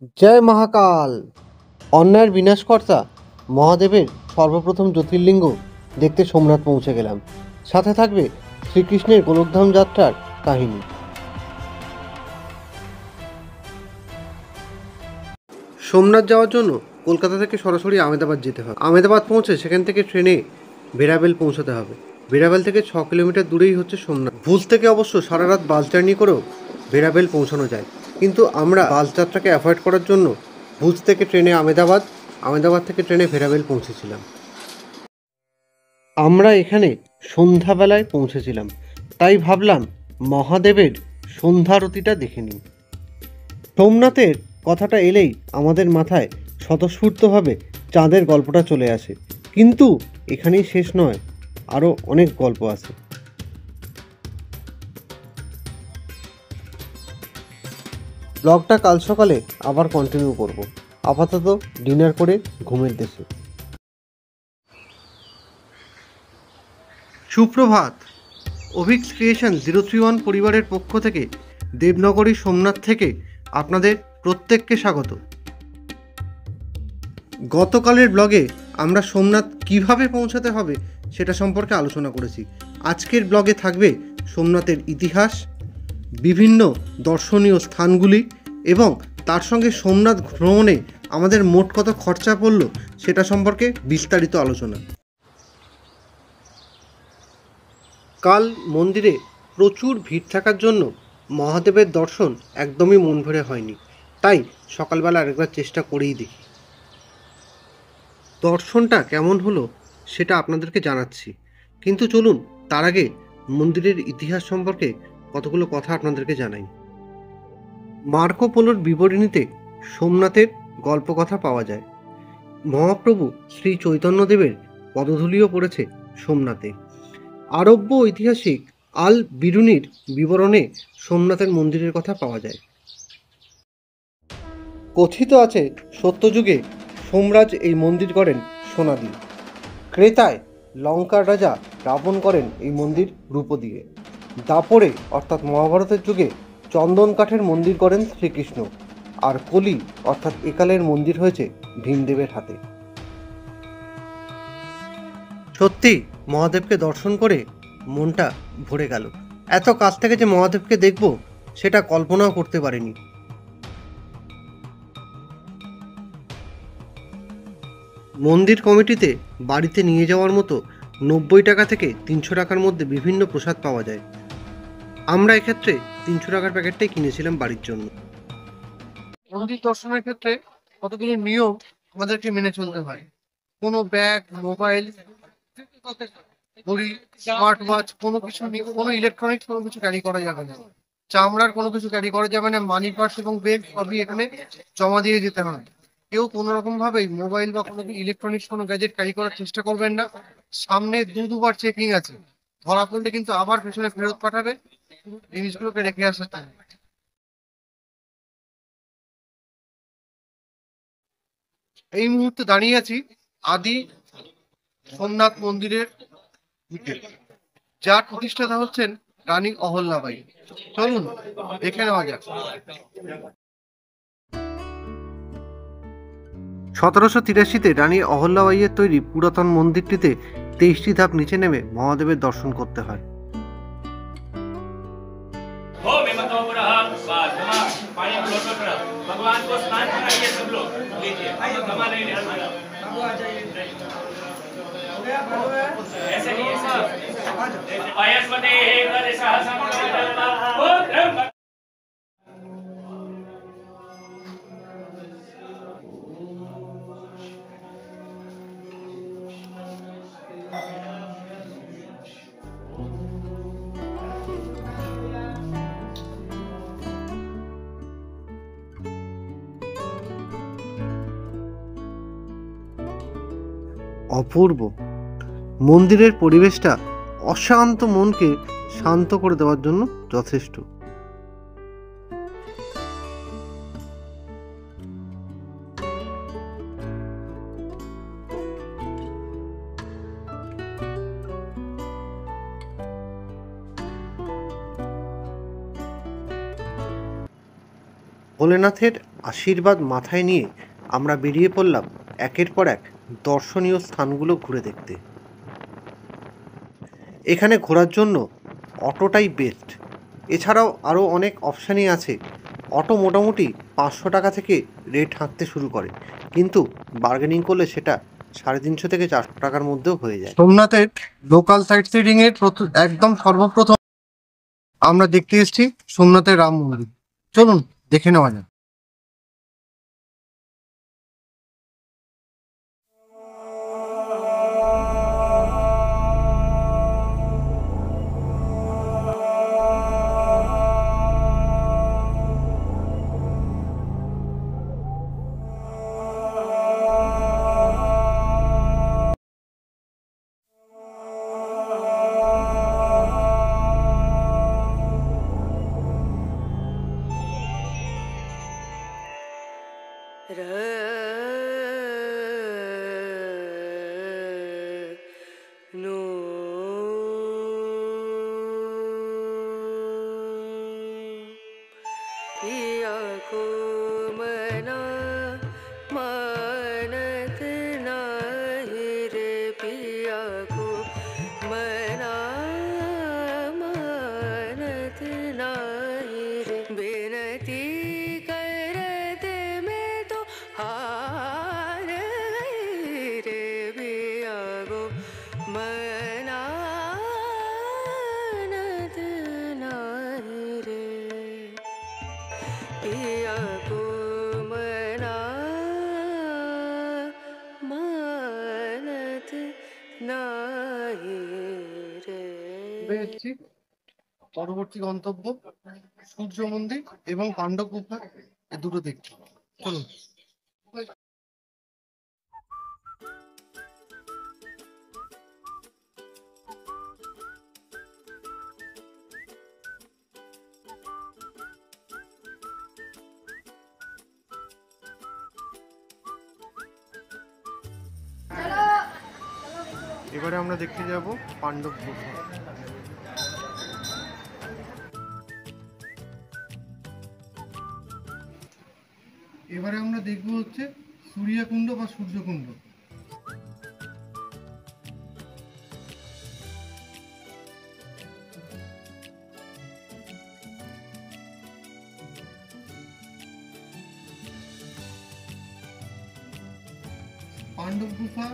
জয় মহাকাল। অন্যায়ের বিনাশকর্তা মহাদেবের সর্বপ্রথম জ্যোতির্লিঙ্গ দেখতে সোমনাথ পৌঁছে গেলাম। সাথে থাকবে শ্রীকৃষ্ণের গোলকধাম যাত্রার কাহিনী। সোমনাথ যাওয়ার জন্য কলকাতা থেকে সরাসরি আহমেদাবাদ যেতে হবে। আহমেদাবাদ পৌঁছে সেখান থেকে ট্রেনে ভেরাবেল পৌঁছাতে হবে। ভেরাবেল থেকে 6 কিলোমিটার দূরেই হচ্ছে সোমনাথ। ভুজ থেকে অবশ্য সারা রাত বাস জার্নি করেও ভেরাবেল পৌঁছানো যায়, কিন্তু আমরা বাস যাত্রাকে অ্যাভয়েড করার জন্য ভুজ থেকে ট্রেনে আহমেদাবাদ থেকে ট্রেনে ভেরাবেল পৌঁছেছিলাম। আমরা এখানে সন্ধ্যাবেলায় পৌঁছেছিলাম, তাই ভাবলাম মহাদেবের সন্ধ্যারতিটা দেখে নিই। সোমনাথের কথাটা এলেই আমাদের মাথায় স্বতঃস্ফূর্তভাবে চাঁদের গল্পটা চলে আসে, কিন্তু এখানেই শেষ নয়, আরও অনেক গল্প আছে। ব্লগটা কাল সকালে আবার কন্টিনিউ করব। আপাতত ডিনার করে ঘুমের দেশে। সুপ্রভাত। অভিক্স ক্রিয়েশন 031 পরিবারের পক্ষ থেকে দেবনগরী সোমনাথ থেকে আপনাদের প্রত্যেককে স্বাগত। গতকালের ব্লগে আমরা সোমনাথ কিভাবে পৌঁছাতে হবে সেটা সম্পর্কে আলোচনা করেছি। আজকের ব্লগে থাকবে সোমনাথের ইতিহাস, বিভিন্ন দর্শনীয় স্থানগুলি এবং তার সঙ্গে সোমনাথ ভ্রমণে আমাদের মোট কত খরচা পড়ল সেটা সম্পর্কে বিস্তারিত আলোচনা। কাল মন্দিরে প্রচুর ভিড় থাকার জন্য মহাদেবের দর্শন একদমই মন ভরে হয়নি, তাই সকালবেলা আরেকবার চেষ্টা করেই দেখি। দর্শনটা কেমন হলো সেটা আপনাদেরকে জানাচ্ছি, কিন্তু চলুন তার আগে মন্দিরের ইতিহাস সম্পর্কে কতগুলো কথা আপনাদেরকে জানাই। মার্কো পোলোর বিবরণীতে সোমনাথের গল্পকথা পাওয়া যায়। মহাপ্রভু শ্রী চৈতন্যদেবের পদধূলিও পড়েছে সোমনাথে। আরব্য ঐতিহাসিক আল বিরুনির বিবরণে সোমনাথের মন্দিরের কথা পাওয়া যায়। কথিত আছে সত্যযুগে সোমরাজ এই মন্দির করেন সোনা দিয়ে। ক্রেতায় লঙ্কার রাজা রাবণ করেন এই মন্দির রূপ দিয়ে। দাপরে অর্থাৎ মহাভারতের যুগে চন্দন কাঠের মন্দির করেন শ্রীকৃষ্ণ। আর কলি অর্থাৎ একালের মন্দির হয়েছে ভীমদেবের হাতে। সত্যি মহাদেবকে দর্শন করে মনটা ভরে গেল। এত কাছ থেকে যে মহাদেবকে দেখব সেটা কল্পনাও করতে পারিনি। মন্দির কমিটিতে বাড়িতে নিয়ে যাওয়ার মতো 90 টাকা থেকে 300 টাকার মধ্যে বিভিন্ন প্রসাদ পাওয়া যায়। আমরা এক্ষেত্রে 300 টাকার প্যাকেটটাই কিনেছিলাম বাড়ির জন্য। মন্দির দর্শনের ক্ষেত্রে কতগুলো নিয়ম আমাদেরকে মেনে চলতে হয়। কোনো ব্যাগ, মোবাইল, ঘড়ি, স্মার্ট ওয়াচ কোনো ইলেকট্রনিক্স কোনো কিছু ক্যারি করা যাবে না। চামড়ার কোনো কিছু ক্যারি করা যাবে না। মানি পার্স এবং ব্যাগ সবই এখানে জমা দিয়ে যেতে হয়। কেউ কোনো রকম ভাবেই মোবাইল বা কোনো ইলেকট্রনিক্স কোনো গ্যাজেট ক্যারি করার চেষ্টা করবেন না। সামনে দুবার চেকিং আছে, ধরা পড়লে কিন্তু আবার পেছনে ফেরত পাঠাবে জিনিসগুলোকে রেখে আসার টাইম। এই মুহূর্তে দাঁড়িয়ে আছি আদি সোমনাথ মন্দিরের দিকে, যার প্রতিষ্ঠাতা হচ্ছেন রানী অহল্যাবাই। চলুন দেখে নেওয়া যাক। 1783-তে রানী অহল্যাবাইয়ের তৈরি পুরাতন মন্দিরটিতে 23টি ধাপ নিচে নেমে মহাদেবের দর্শন করতে হয়। অপূর্ব মন্দিরের পরিবেশটা অশান্ত মনকে শান্ত করে দেওয়ার জন্য যথেষ্ট। ভোলেনাথের আশীর্বাদ মাথায় নিয়ে আমরা বেরিয়ে পড়লাম একের পর এক দর্শনীয় স্থানগুলো ঘুরে দেখতে। এখানে ঘোরার জন্য অটোটাই বেস্ট। এছাড়াও আরও অনেক অপশানই আছে। অটো মোটামুটি 500 টাকা থেকে রেট হাঁকতে শুরু করে, কিন্তু বার্গেনিং করলে সেটা 350 থেকে 400 টাকার মধ্যেও হয়ে যায়। সোমনাথের লোকাল সাইট সিডিংয়ের একদম সর্বপ্রথম আমরা দেখতে এসেছি সোমনাথের রাম মন্দির। চলুন দেখে নেওয়া যাক। पिया को मना मानत नाही रे, पिया को मना मानत नाही रे, बिनती करत में तो हार गई रे, पिया को मना मानत नाही रे, पिया को मना मानत नाही रे। পরবর্তী গন্তব্য সূর্য মন্দির এবং পাণ্ডব গুফা, এই দুটো দেখতে। চলুন। এবারে আমরা দেখতে যাব পাণ্ডব গুফা। এবারে আমরা দেখব হচ্ছে সূর্যকুণ্ড বা সূর্যকুণ্ড। পাণ্ডব গুফা,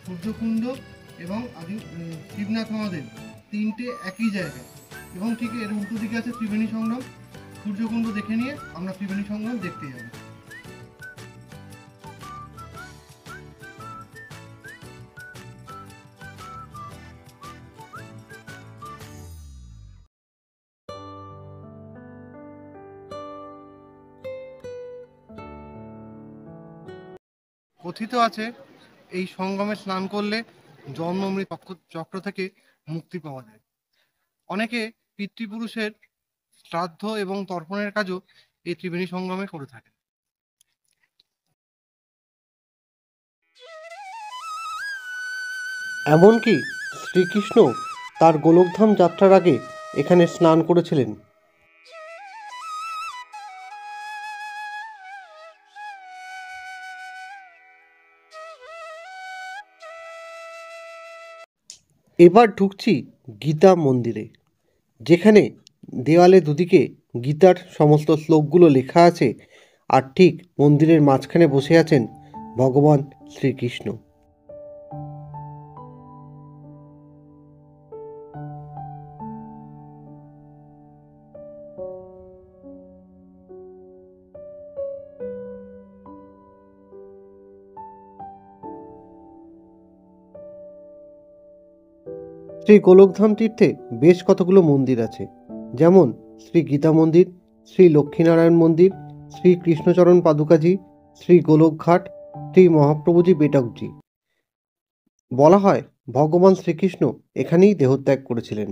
সূর্যকুণ্ড এবং শিবনাথ মহাদেব তিনটে একই জায়গায়, এবং ঠিক এর উল্টো দিকে আছে ত্রিবেণী সংগম। সূর্যকুণ্ড দেখে নিয়ে আমরা ত্রিবেণী সংগম দেখতে যাব। কথিত আছে এই সঙ্গমে স্নান করলে জন্ম মৃত্যু চক্র থেকে মুক্তি পাওয়া যায়। অনেকে পিতৃপুরুষের শ্রাদ্ধ এবং তর্পণের কাজও এই ত্রিবেণী সঙ্গমে করে থাকে। এমনকি শ্রীকৃষ্ণ তার গোলকধাম যাত্রার আগে এখানে স্নান করেছিলেন। এবার ঢুকছি গীতা মন্দিরে, যেখানে দেওয়ালে দুদিকে গীতার সমস্ত শ্লোকগুলো লেখা আছে, আর ঠিক মন্দিরের মাঝখানে বসে আছেন ভগবান শ্রীকৃষ্ণ। শ্রী গোলকধাম তীর্থে বেশ কতগুলো মন্দির আছে, যেমন শ্রী গীতা মন্দির, শ্রী লক্ষ্মীনারায়ণ মন্দির, শ্রী কৃষ্ণচরণ পাদুকাজি, শ্রী গোলকঘাট, শ্রী মহাপ্রভুজি বেটকজি। বলা হয় ভগবান শ্রীকৃষ্ণ এখানেই দেহত্যাগ করেছিলেন।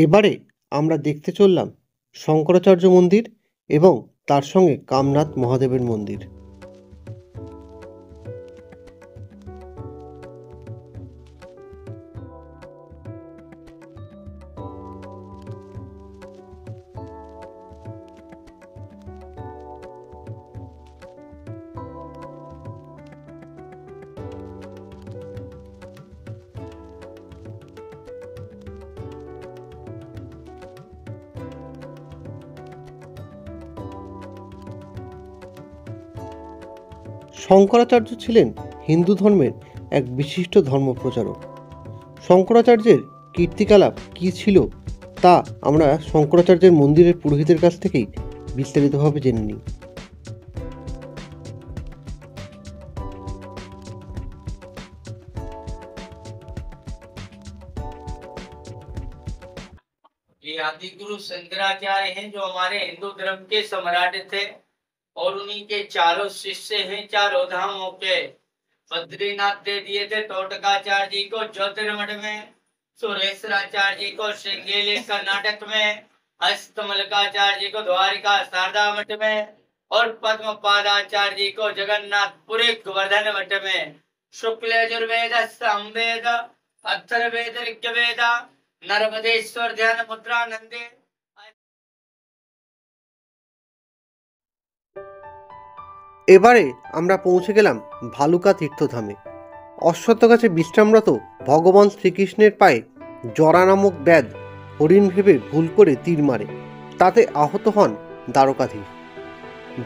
এবারে আমরা দেখতে চললাম শঙ্করাচার্য মন্দির এবং তার সঙ্গে কামনাথ মহাদেবের মন্দির। শঙ্করাচার্য ছিলেন হিন্দু ধর্মের এক বিশিষ্ট ধর্মপ্রচারক। শঙ্করাচার্যের কীর্তিকলাপ কী ছিল তা আমরা শঙ্করাচার্যের মন্দিরের পুরোহিতের কাছ থেকেই বিস্তারিতভাবে জেনে নিই। ये आदि गुरु शंकराचार्य हैं जो हमारे हिंदू धर्म के सम्राट थे और उन्हीं के चारों शिष्य हैं चारों धामों के। बद्रीनाथ दे दिए थे टोटकाचार्य जी को ज्योतिर्मठ में, सुरेश्वराचार्य जी को श्रृंगेरी कर्नाटक में, हस्तमलकाचार्य जी को द्वारिका शारदा मठ में और पद्मपादाचार्य जी को जगन्नाथपुरी गोवर्धन मठ में। शुक्ल यजुर्वेद सामवेद अथर्ववेद ऋग्वेद नर्मदेश्वर ध्यान मुद्रा नंदे। এবারে আমরা পৌঁছে গেলাম ভালুকা তীর্থধামে। অশ্বত্থ গাছে বিশ্রামরত ভগবান শ্রীকৃষ্ণের পায়ে জরা নামক ব্যাধ হরিণ ভেবে ভুল করে তীর মারে, তাতে আহত হন দ্বারকাধীশ।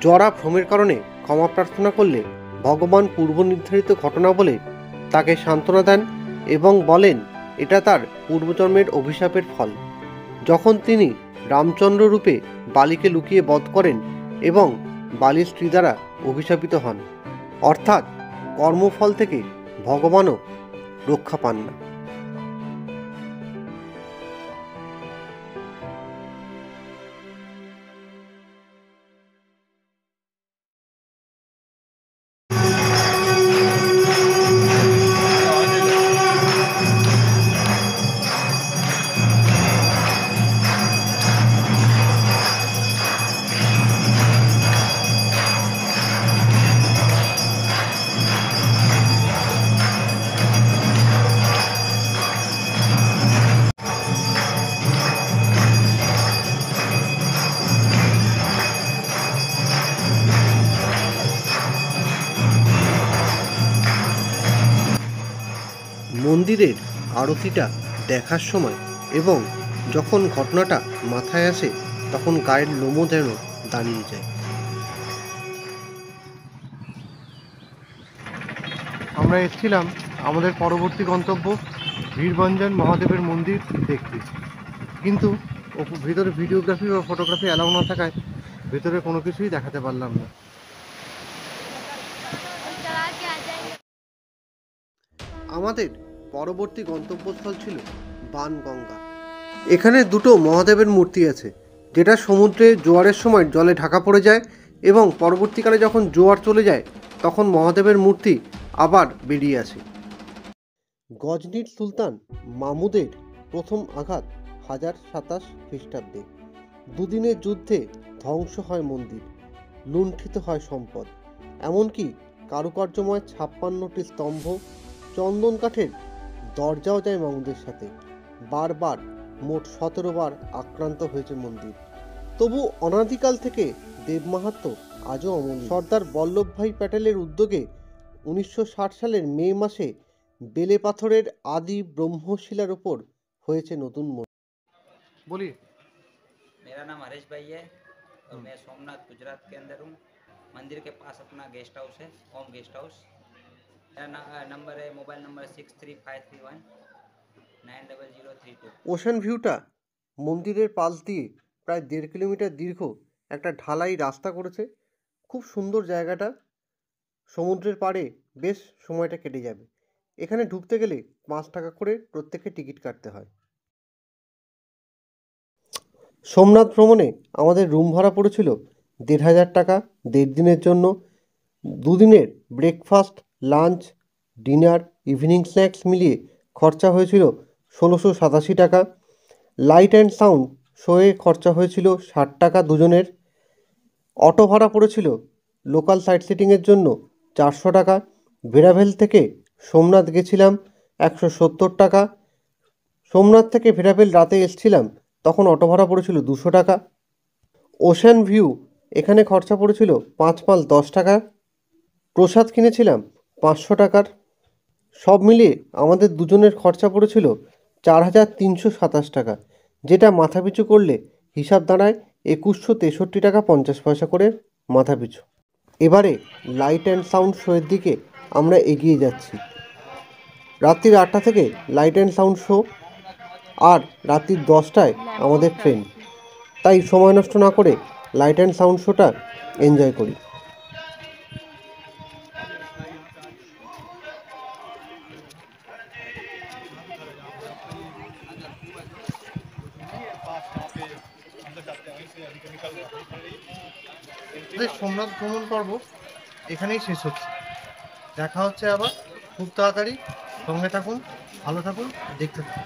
জরা ভ্রমের কারণে ক্ষমা প্রার্থনা করলে ভগবান পূর্ব নির্ধারিত ঘটনা বলে তাকে সান্ত্বনা দেন এবং বলেন এটা তার পূর্বজন্মের অভিশাপের ফল। যখন তিনি রামচন্দ্র রূপে বালিকে লুকিয়ে বধ করেন এবং বালির স্ত্রী দ্বারা অভিশাপিত হন, অর্থাৎ কর্মফল থেকে ভগবানও রক্ষা পান না। মন্দিরের আরতিটা দেখার সময় এবং যখন ঘটনাটা মাথায় আসে তখন গায়ের লোমও যেন দাঁড়িয়ে যায়। আমরা এসেছিলাম আমাদের পরবর্তী গন্তব্য বীরভঞ্জন মহাদেবের মন্দির দেখতে, কিন্তু ভিতরে ভিডিওগ্রাফি বা ফটোগ্রাফি অ্যালাউ না থাকায় ভিতরে কোনো কিছুই দেখাতে পারলাম না। আমাদের পরবর্তী গন্তব্যস্থল ছিল বানগঙ্গা। এখানে দুটো মহাদেবের মূর্তি আছে, যেটা সমুদ্রে জোয়ারের সময় জলে ঢাকা পড়ে যায় এবং পরবর্তীকালে যখন জোয়ার চলে যায় তখন মহাদেবের মূর্তি আবার বেরিয়ে আসে। গজনির সুলতান মামুদের প্রথম আঘাত 1027 খ্রিস্টাব্দে। দুদিনের যুদ্ধে ধ্বংস হয় মন্দির, লুণ্ঠিত হয় সম্পদ, এমনকি কারুকার্যময় 56টি স্তম্ভ, চন্দন কাঠের দরজাও যায় মামুদের সাথে। বারবার মোট 17 বার আক্রান্ত হয়েছে মন্দির। তবু অনাদিকাল থেকে দেবমাহাত্ম্য আজও অমর। সর্দার বল্লভভাই প্যাটেলের উদ্যোগে 1960 সালের মে মাসে বেলে পাথরের আদি ব্রহ্মশিলার উপর হয়েছে নতুন মন্দির। বলি, मेरा नाम हरीश भाई है और मैं सोमनाथ गुजरात के अंदर हूँ। मंदिर के पास अपना गेस्ट हाउस है, ओम गेस्ट हाउस। मेरा नंबर है, मोबाइल नंबर 6353190032। ওশান ভিউটা মন্দিরের পাশ দিয়ে প্রায় 1.5 কিলোমিটার দীর্ঘ একটা ঢালাই রাস্তা করেছে। খুব সুন্দর জায়গাটা, সমুদ্রের পাড়ে বেশ সময়টা কেটে যাবে। এখানে ঢুকতে গেলে 5 টাকা করে প্রত্যেককে টিকিট কাটতে হয়। সোমনাথ ভ্রমণে আমাদের রুম ভাড়া পড়েছিল 1,500 টাকা 1.5 দিনের জন্য। 2 দিনের breakfast, lunch, dinner, evening snacks মিলিয়ে খরচা হয়েছিল 1687 টাকা। লাইট অ্যান্ড সাউন্ড শোয়ে খরচা হয়েছিল 60 টাকা দুজনের। অটো ভাড়া পড়েছিল লোকাল সাইট সিটিংয়ের জন্য 400 টাকা। ভেরাভেল থেকে সোমনাথ গেছিলাম 170 টাকা। সোমনাথ থেকে ভেরাভেল রাতে এসছিলাম, তখন অটো ভাড়া পড়েছিল 200 টাকা। ওশান ভিউ এখানে খরচা পড়েছিল 5 মাল 10 টাকা। প্রসাদ কিনেছিলাম 500 টাকার। সব মিলিয়ে আমাদের দুজনের খরচা পড়েছিল 4327 টাকা, যেটা মাথাপিছু করলে হিসাব দাঁড়ায় 2163 টাকা 50 পয়সা করে মাথাপিছু। এবারে লাইট অ্যান্ড সাউন্ড শোয়ের দিকে আমরা এগিয়ে যাচ্ছি। রাত্রির 8টা থেকে লাইট অ্যান্ড সাউন্ড শো, আর রাত্রির 10টায় আমাদের ট্রেন। তাই সময় নষ্ট না করে লাইট অ্যান্ড সাউন্ড শোটা এনজয় করি। সোমনাথ ভ্রমণ পর্ব এখানেই শেষ হচ্ছে। দেখা হচ্ছে আবার খুব তাড়াতাড়ি। সঙ্গে থাকুন, ভালো থাকুন, দেখতে থাকুন।